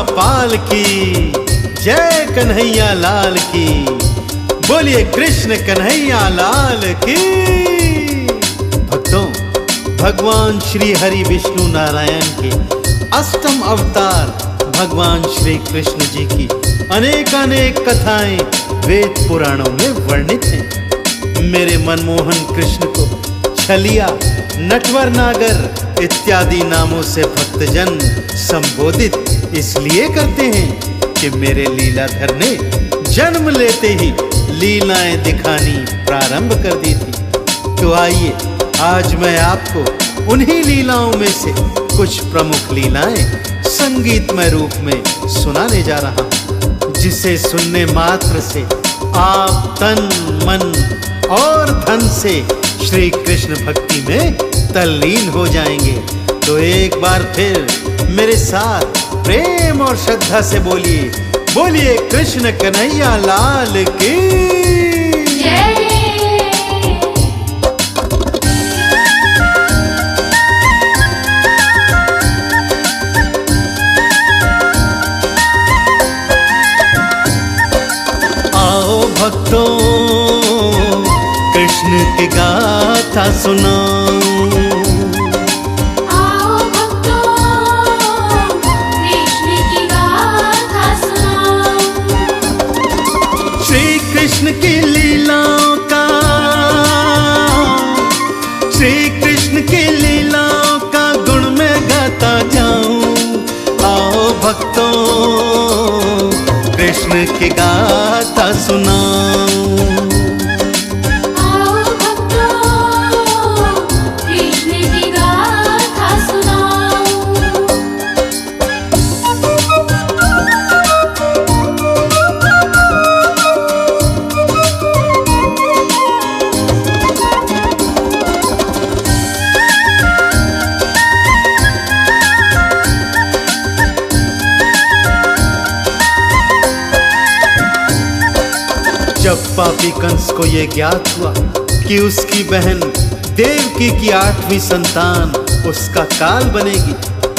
यमुना पाल की, जय कन्हैया लाल की। बोलिए कृष्ण कन्हैया लाल की। भक्तों, भगवान श्री हरि विष्णु नारायण के अष्टम अवतार भगवान श्री कृष्ण जी की अनेकानेक कथाएं वेद पुराणों में वर्णित हैं। मेरे मनमोहन कृष्ण को छलिया, नटवर नागर इत्यादि नामों से भक्तजन संबोधित इसलिए करते हैं कि मेरे लीलाधर ने जन्म लेते ही लीलाएं दिखानी प्रारंभ कर दी थी। तो आइए आज मैं आपको उन्हीं लीलाओं में से कुछ प्रमुख लीलाएं संगीतमय रूप में सुनाने जा रहा हूं, जिसे सुनने मात्र से आप तन मन और धन से श्री कृष्ण भक्ति में तल्लीन हो जाएंगे। तो एक बार फिर मेरे साथ प्रेम और श्रद्धा से बोलिए, बोलिए कृष्ण कन्हैया लाल की जय। आओ भक्तों, कृष्ण की गाथा सुनाओ। आओ भक्तों, कृष्ण की गाथा सुनाओ। श्री कृष्ण की लीलाओं का, श्री कृष्ण की लीलाओं का गुण मैं गाता जाऊं। आओ भक्तों, कृष्ण की गाथा सुनाओ। जब पापी कंस को यह ज्ञात हुआ कि उसकी बहन देवकी की 8वीं संतान उसका काल बनेगी,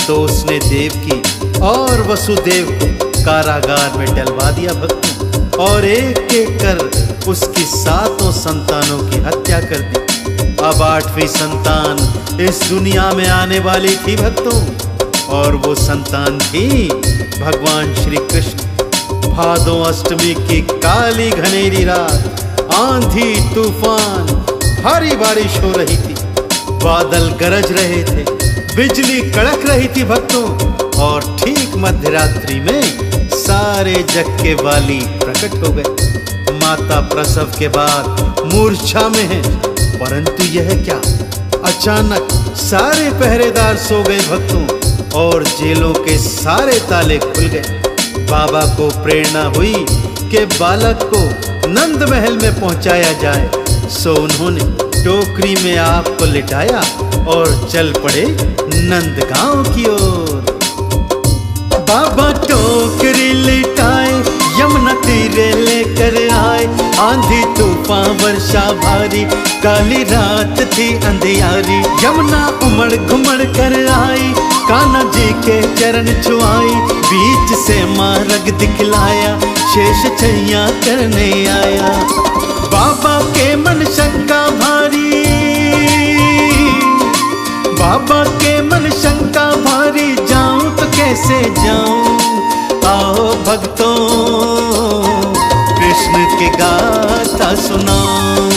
तो उसने देवकी और वसुदेव को कारागार में डलवा दिया भक्तों, और एक एक कर उसकी 7 संतानों की हत्या कर दी। अब 8वीं संतान इस दुनिया में आने वाली थी भक्तों, और वो संतान थी भगवान श्री कृष्ण। भादो अष्टमी की काली घनेरी रात, आंधी तूफान, भारी बारिश हो रही थी, बादल गरज रहे थे, बिजली कड़क रही थी भक्तों, और ठीक मध्यरात्रि में सारे जग के वाली प्रकट हो गए। माता प्रसव के बाद मूर्छा में है, परंतु यह क्या, अचानक सारे पहरेदार सो गए भक्तों, और जेलों के सारे ताले खुल गए। बाबा को प्रेरणा हुई कि बालक को नंद महल में पहुंचाया जाए, सो उन्होंने टोकरी में आग को लिटाया और चल पड़े नंदगांव की ओर। बाबा टोकरी लिटाए, यमुना तीरे लेकर आए, आंधी तूफान वर्षा भारी, काली रात थी अंधियारी। यमुना उमड़ घुमड़ कर आई, कान्हा जी के चरण छुआई, बीच से मार्ग दिखलाया, शेष छैया करने आया। बाबा के मन शंका भारी, बाबा के मन शंका भारी, जाऊं तो कैसे जाऊं। आओ भक्तों, कृष्ण की गाथा सुनाओ।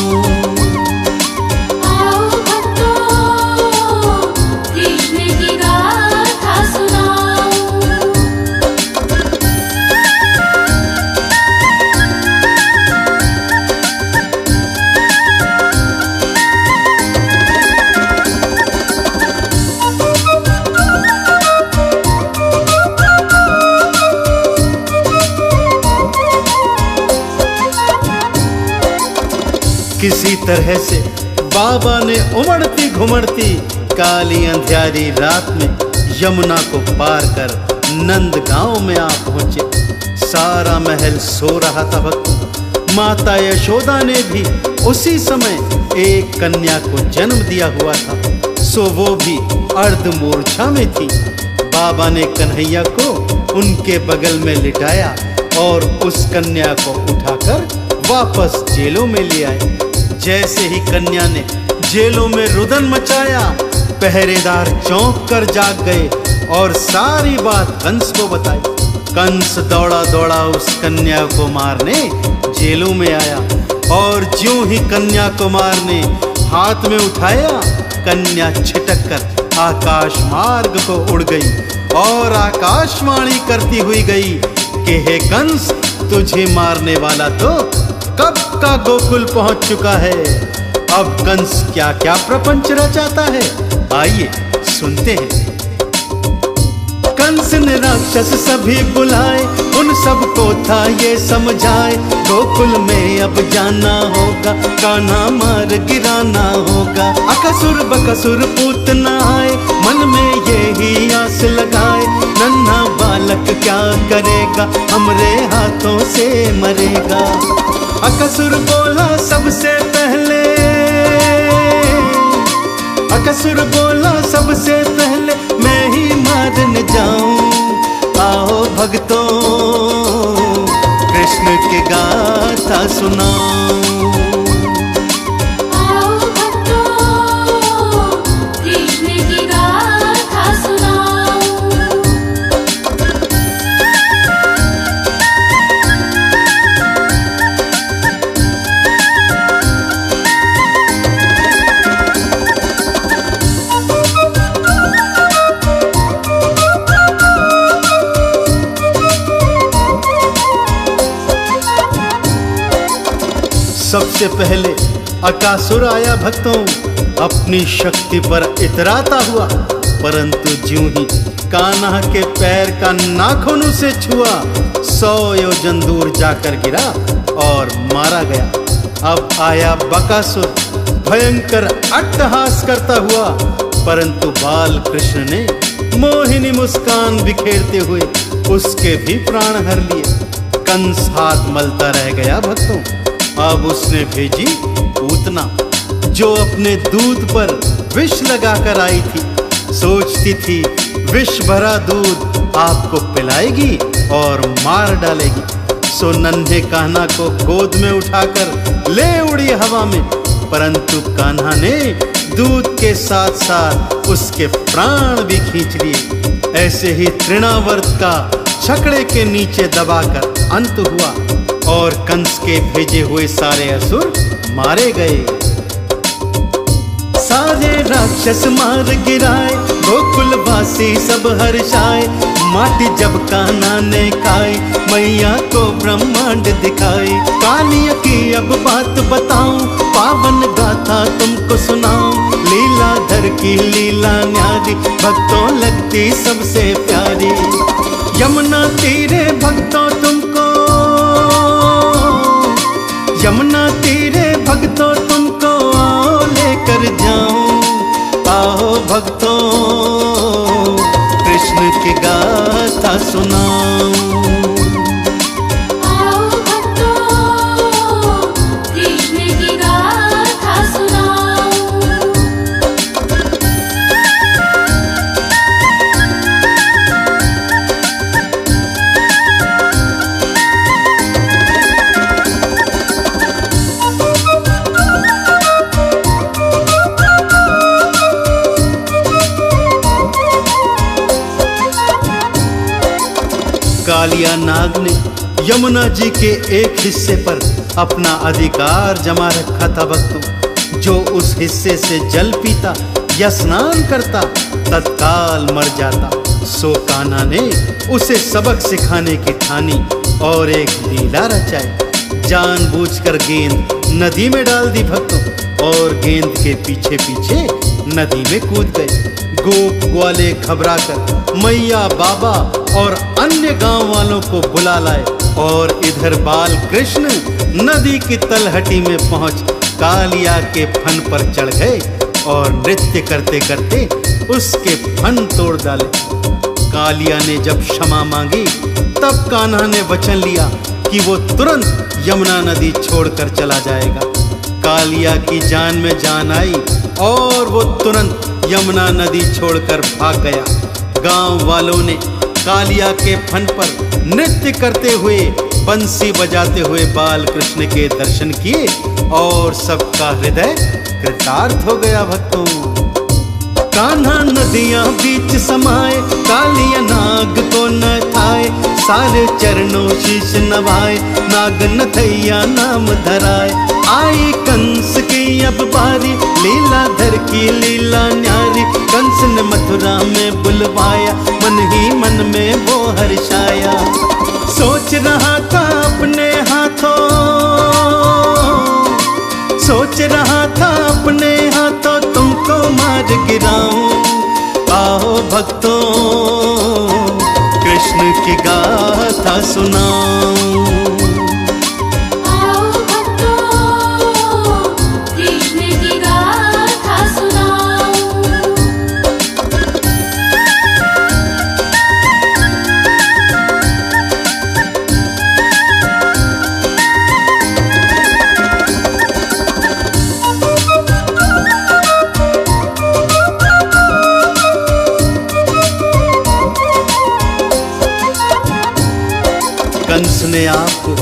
किसी तरह से बाबा ने उमड़ती घुमड़ती काली अंधियारी रात में यमुना को पार कर नंदगांव में आ पहुंचे। सारा महल सो रहा था भक्तों। माता यशोदा ने भी उसी समय एक कन्या को जन्म दिया हुआ था, सो वो भी अर्ध मूर्छा में थी। बाबा ने कन्हैया को उनके बगल में लिटाया और उस कन्या को उठाकर वापस जेलों में ले आए। जैसे ही कन्या ने जेलों में रुदन मचाया, पहरेदार चौंक कर जाग गए और सारी बात कंस को बताई। कंस दौड़ा दौड़ा उस कन्या को मारने जेलों में आया और ज्यों ही कन्या कुमार ने हाथ में उठाया, कन्या छिटक कर आकाश मार्ग को उड़ गई और आकाशवाणी करती हुई गई कि हे कंस, तुझे मारने वाला तो कब का गोकुल पहुंच चुका है। अब कंस क्या क्या प्रपंच रचाता है, आइए सुनते हैं। कंस ने राक्षस सभी बुलाए, उन सबको था ये समझाए, गोकुल में अब जाना होगा, कान्हा मार गिराना होगा। अकसुर बकसुर पूतना आए, मन में यही आस लगाए, नन्हा बालक क्या करेगा, हमरे हाथों से मरेगा। अकसुर बोला सबसे पहले, अकसुर बोला सबसे पहले, मैं ही मारने जाऊं। आओ भक्तों, कृष्ण की गाथा सुनाऊं। आओ भक्तों, कृष्ण की गाथा सुनाओ। सबसे पहले अकासुर आया भक्तों, अपनी शक्ति पर इतराता हुआ, परंतु ज्यों ही कान्हा के पैर का नाखून उसे छुआ, 100 योजन दूर जाकर गिरा और मारा गया। अब आया बकासुर, भयंकर अट्टहास करता हुआ, परंतु बाल कृष्ण ने मोहिनी मुस्कान बिखेरते हुए उसके भी प्राण हर लिए। कंस हाथ मलता रह गया भक्तों। अब उसने भेजी पूतना, जो अपने दूध पर विष लगाकर आई थी। सोचती थी विष भरा दूध आपको पिलाएगी और मार डालेगी। सो नन्हे कान्हा को गोद में उठाकर ले उड़ी हवा में, परंतु कान्हा ने दूध के साथ साथ उसके प्राण भी खींच लिए। ऐसे ही तृणावर्त का छकड़े के नीचे दबाकर अंत हुआ और कंस के भेजे हुए सारे असुर मारे गए। सारे राक्षस मार गिराए, गोकुलवासी सब हर्षाए। माटी जब कान्हा ने खाई, मैया को ब्रह्मांड दिखाई। कालिया की अब बात बताऊं, पावन गाथा तुमको सुनाऊं। लीलाधर की लीला न्यारी, भक्तों लगती सबसे प्यारी। यमुना तीरे भक्तों तुमको, यमुना तीरे भक्तों तुमको आओ लेकर जाऊं। आओ भक्तों, कृष्ण की गाथा सुनाऊं। आओ भक्तों, कृष्ण की गाथा सुनाओ। कालिया नाग ने यमुना जी के एक हिस्से पर अपना अधिकार जमा रखा था भक्तों। जो उस हिस्से से जल पीता या स्नान करता तत्काल मर जाता। सो कान्हा ने उसे सबक सिखाने की ठानी और एक लीला रचाई। जानबूझकर गेंद नदी में डाल दी भक्तों और गेंद के पीछे पीछे नदी में कूद गए। गोप ग्वाले घबराकर मैया बाबा और अन्य गांव वालों को बुला लाए और इधर बाल कृष्ण नदी की तलहटी में पहुंच कालिया के फन पर चढ़ गए और नृत्य करते करते उसके फन तोड़ डाले। कालिया ने जब क्षमा मांगी तब कान्हा ने वचन लिया कि वो तुरंत यमुना नदी छोड़कर चला जाएगा। कालिया की जान में जान आई और वो तुरंत यमुना नदी छोड़कर भाग गया। गांव वालों ने कालिया के फन पर नृत्य करते हुए, बंसी बजाते हुए बाल कृष्ण के दर्शन किए और सबका हृदय कृतार्थ हो गया भक्तों। कान्हा नदियां बीच समाए, कालिया नाग को न खाए, सारे चरणों शीश नवाए, नाग नथैया नाम धराए। आई कंस की अब बारी, लीलाधर की लीला न्यारी, कंस ने मथुरा में बुलवाया, मन ही मन में वो हर्षाया। सोच रहा था अपने हाथों, सोच रहा था अपने हाथों तुमको मार गिराऊं। आओ भक्तों कृष्ण की गाथा सुनाऊं। आओ भक्तों कृष्ण की गाथा सुनाओ। कंस ने आपको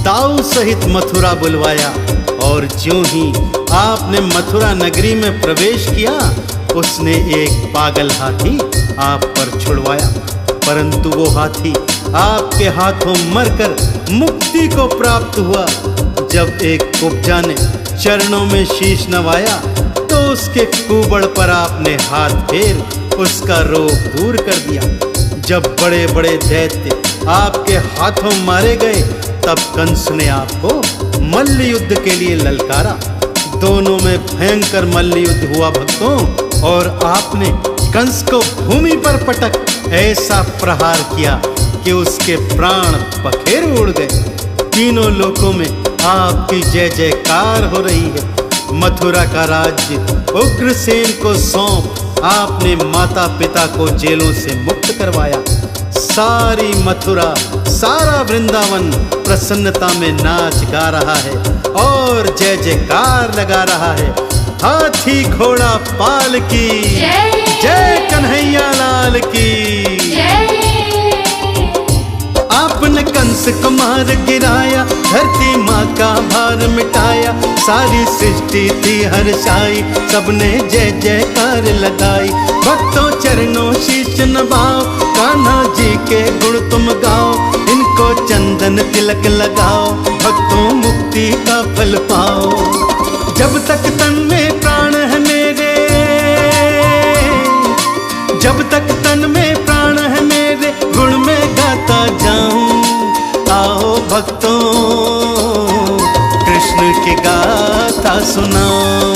दाऊ सहित मथुरा बुलवाया और ज्यों ही आपने मथुरा नगरी में प्रवेश किया, उसने एक पागल हाथी आप पर छुड़वाया। परंतु वो हाथी आपके हाथों मरकर मुक्ति को प्राप्त हुआ। जब एक कुब्जा ने चरणों में शीश नवाया तो उसके कुबड़ पर आपने हाथ फेर उसका रोग दूर कर दिया। जब बड़े बड़े दैत्य आपके हाथों मारे गए तब कंस ने आपको मल्ल युद्ध के लिए ललकारा। दोनों में भयंकर मल्ल युद्ध हुआ भक्तों, और आपने कंस को भूमि पर पटक ऐसा प्रहार किया कि उसके प्राण पखेर उड़ गए। तीनों लोकों में आपकी जय जयकार हो रही है। मथुरा का राज्य उग्रसेन को सौंप आपने माता पिता को जेलों से मुक्त करवाया। सारी मथुरा, सारा वृंदावन प्रसन्नता में नाच गा रहा है और जय जयकार लगा रहा है। हाथी घोड़ा पाल की जय, जय कन्हैया लाल की जय। आपने कंस को मार गिराया, धरती माँ का भार मिटाया। सारी सृष्टि थी हर्षाई, सबने जय जयकार लगाई। भक्तों चरणों शीश नवाओ, कान्हा जी के गुण तुम गाओ। इनको चंदन तिलक लगाओ, भक्तों मुक्ति का फल पाओ। जब तक तन में प्राण है मेरे, जब तक तन में प्राण है मेरे, गुण में गाता जाऊं। आओ भक्तों कृष्ण की गाथा सुनाओ।